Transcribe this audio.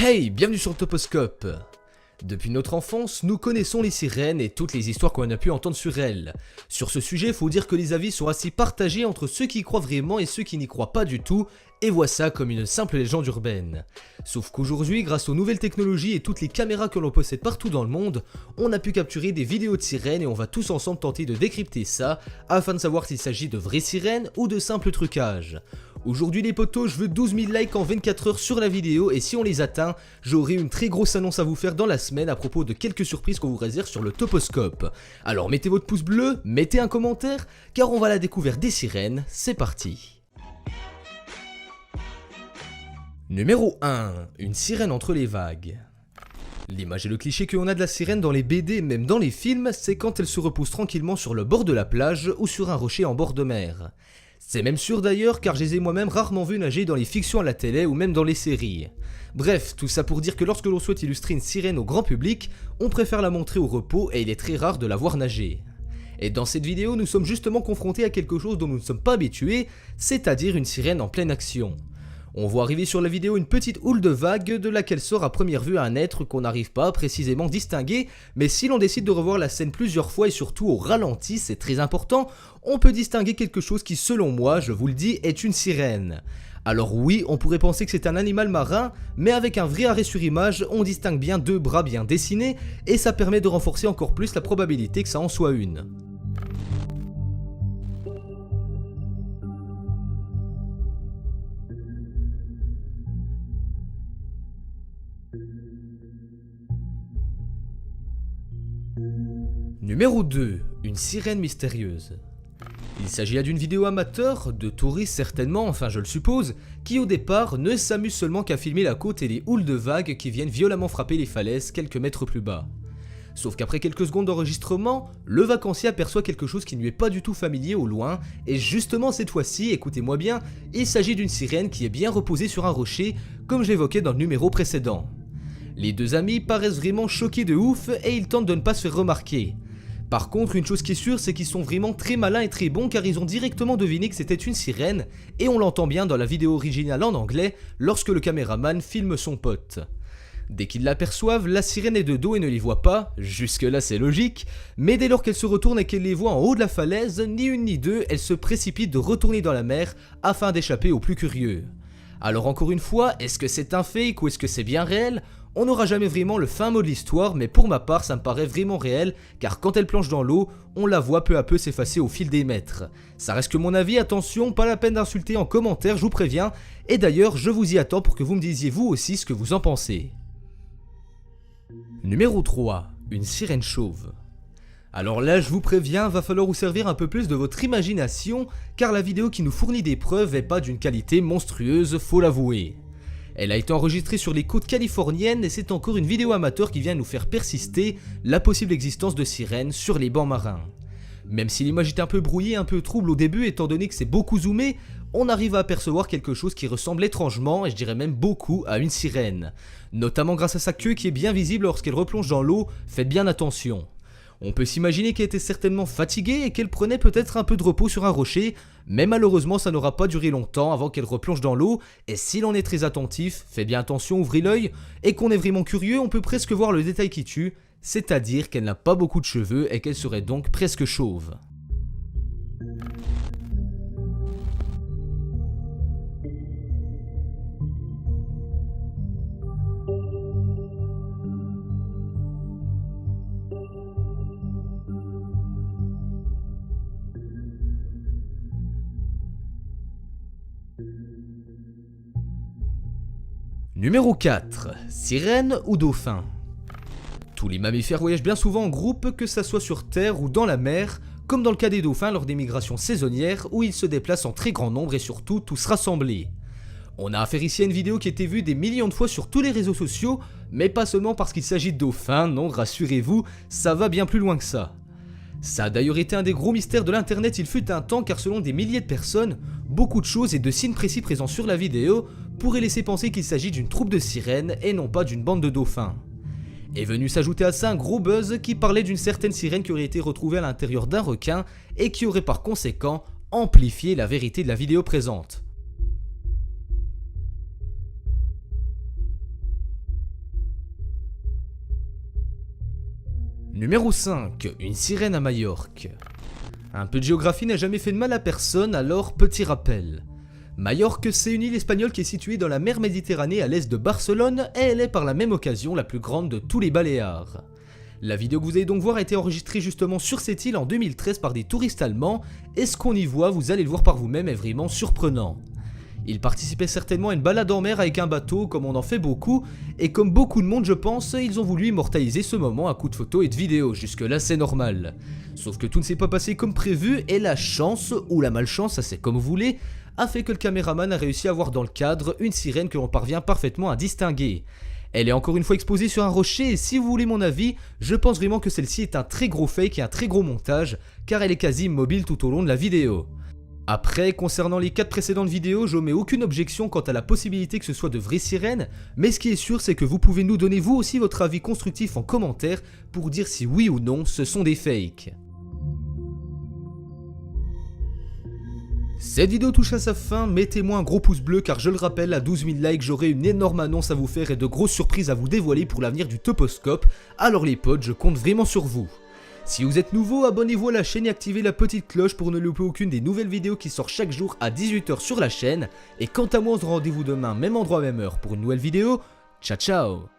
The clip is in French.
Hey, bienvenue sur Toposcope. Depuis notre enfance, nous connaissons les sirènes et toutes les histoires qu'on a pu entendre sur elles. Sur ce sujet, faut dire que les avis sont assez partagés entre ceux qui y croient vraiment et ceux qui n'y croient pas du tout, et voient ça comme une simple légende urbaine. Sauf qu'aujourd'hui, grâce aux nouvelles technologies et toutes les caméras que l'on possède partout dans le monde, on a pu capturer des vidéos de sirènes et on va tous ensemble tenter de décrypter ça, afin de savoir s'il s'agit de vraies sirènes ou de simples trucages. Aujourd'hui les potos, je veux 12 000 likes en 24 heures sur la vidéo et si on les atteint, j'aurai une très grosse annonce à vous faire dans la semaine à propos de quelques surprises qu'on vous réserve sur le Toposcope. Alors mettez votre pouce bleu, mettez un commentaire, car on va à la découverte des sirènes, c'est parti. Numéro 1. Une sirène entre les vagues. L'image et le cliché qu'on a de la sirène dans les BD, même dans les films, c'est quand elle se repose tranquillement sur le bord de la plage ou sur un rocher en bord de mer. C'est même sûr d'ailleurs car je les ai moi-même rarement vus nager dans les fictions à la télé ou même dans les séries. Bref, tout ça pour dire que lorsque l'on souhaite illustrer une sirène au grand public, on préfère la montrer au repos et il est très rare de la voir nager. Et dans cette vidéo, nous sommes justement confrontés à quelque chose dont nous ne sommes pas habitués, c'est-à-dire une sirène en pleine action. On voit arriver sur la vidéo une petite houle de vagues de laquelle sort à première vue un être qu'on n'arrive pas à précisément distinguer, mais si l'on décide de revoir la scène plusieurs fois et surtout au ralenti, c'est très important, on peut distinguer quelque chose qui selon moi, je vous le dis, est une sirène. Alors oui, on pourrait penser que c'est un animal marin, mais avec un vrai arrêt sur image, on distingue bien deux bras bien dessinés, et ça permet de renforcer encore plus la probabilité que ça en soit une. Numéro 2. Une sirène mystérieuse. Il s'agit là d'une vidéo amateur, de touristes certainement, enfin je le suppose, qui au départ ne s'amusent seulement qu'à filmer la côte et les houles de vagues qui viennent violemment frapper les falaises quelques mètres plus bas. Sauf qu'après quelques secondes d'enregistrement, le vacancier aperçoit quelque chose qui ne lui est pas du tout familier au loin, et justement cette fois-ci, écoutez-moi bien, il s'agit d'une sirène qui est bien reposée sur un rocher, comme je l'évoquais dans le numéro précédent. Les deux amis paraissent vraiment choqués de ouf et ils tentent de ne pas se faire remarquer. Par contre, une chose qui est sûre, c'est qu'ils sont vraiment très malins et très bons car ils ont directement deviné que c'était une sirène et on l'entend bien dans la vidéo originale en anglais lorsque le caméraman filme son pote. Dès qu'ils l'aperçoivent, la sirène est de dos et ne les voit pas, jusque là c'est logique, mais dès lors qu'elle se retourne et qu'elle les voit en haut de la falaise, ni une ni deux, elle se précipite de retourner dans la mer afin d'échapper aux plus curieux. Alors encore une fois, est-ce que c'est un fake ou est-ce que c'est bien réel ? On n'aura jamais vraiment le fin mot de l'histoire, mais pour ma part ça me paraît vraiment réel, car quand elle plonge dans l'eau, on la voit peu à peu s'effacer au fil des mètres. Ça reste que mon avis, attention, pas la peine d'insulter en commentaire, je vous préviens, et d'ailleurs je vous y attends pour que vous me disiez vous aussi ce que vous en pensez. Numéro 3. Une sirène chauve. Alors là, je vous préviens, va falloir vous servir un peu plus de votre imagination, car la vidéo qui nous fournit des preuves est pas d'une qualité monstrueuse, faut l'avouer. Elle a été enregistrée sur les côtes californiennes et c'est encore une vidéo amateur qui vient nous faire persister la possible existence de sirènes sur les bancs marins. Même si l'image est un peu brouillée, un peu trouble au début étant donné que c'est beaucoup zoomé, on arrive à apercevoir quelque chose qui ressemble étrangement, et je dirais même beaucoup, à une sirène. Notamment grâce à sa queue qui est bien visible lorsqu'elle replonge dans l'eau, faites bien attention. On peut s'imaginer qu'elle était certainement fatiguée et qu'elle prenait peut-être un peu de repos sur un rocher, mais malheureusement ça n'aura pas duré longtemps avant qu'elle replonge dans l'eau, et si l'on est très attentif, faites bien attention, ouvrez l'œil, et qu'on est vraiment curieux, on peut presque voir le détail qui tue, c'est-à-dire qu'elle n'a pas beaucoup de cheveux et qu'elle serait donc presque chauve. Numéro 4. Sirène ou dauphin. Tous les mammifères voyagent bien souvent en groupe, que ça soit sur terre ou dans la mer, comme dans le cas des dauphins lors des migrations saisonnières où ils se déplacent en très grand nombre et surtout tous rassemblés. On a affaire ici à une vidéo qui a été vue des millions de fois sur tous les réseaux sociaux, mais pas seulement parce qu'il s'agit de dauphins, non, rassurez-vous, ça va bien plus loin que ça. Ça a d'ailleurs été un des gros mystères de l'internet il fut un temps car selon des milliers de personnes, beaucoup de choses et de signes précis présents sur la vidéo pourraient laisser penser qu'il s'agit d'une troupe de sirènes et non pas d'une bande de dauphins. Est venu s'ajouter à ça un gros buzz qui parlait d'une certaine sirène qui aurait été retrouvée à l'intérieur d'un requin et qui aurait par conséquent amplifié la vérité de la vidéo présente. Numéro 5. Une sirène à Majorque. Un peu de géographie n'a jamais fait de mal à personne, alors petit rappel. Majorque, c'est une île espagnole qui est située dans la mer Méditerranée à l'est de Barcelone et elle est par la même occasion la plus grande de tous les Baléares. La vidéo que vous allez donc voir a été enregistrée justement sur cette île en 2013 par des touristes allemands et ce qu'on y voit, vous allez le voir par vous-même, est vraiment surprenant. Ils participaient certainement à une balade en mer avec un bateau comme on en fait beaucoup et comme beaucoup de monde je pense, ils ont voulu immortaliser ce moment à coups de photos et de vidéos, jusque là c'est normal. Sauf que tout ne s'est pas passé comme prévu et la chance, ou la malchance, ça c'est comme vous voulez, a fait que le caméraman a réussi à voir dans le cadre une sirène que l'on parvient parfaitement à distinguer. Elle est encore une fois exposée sur un rocher et si vous voulez mon avis, je pense vraiment que celle-ci est un très gros fake et un très gros montage car elle est quasi immobile tout au long de la vidéo. Après, concernant les 4 précédentes vidéos, je n'omets aucune objection quant à la possibilité que ce soit de vraies sirènes, mais ce qui est sûr c'est que vous pouvez nous donner vous aussi votre avis constructif en commentaire pour dire si oui ou non ce sont des fakes. Cette vidéo touche à sa fin, mettez-moi un gros pouce bleu car je le rappelle, à 12 000 likes j'aurai une énorme annonce à vous faire et de grosses surprises à vous dévoiler pour l'avenir du Toposcope, alors les potes je compte vraiment sur vous. Si vous êtes nouveau, abonnez-vous à la chaîne et activez la petite cloche pour ne louper aucune des nouvelles vidéos qui sortent chaque jour à 18 h sur la chaîne, et quant à moi on se rend rendez-vous demain, même endroit même heure pour une nouvelle vidéo, ciao ciao.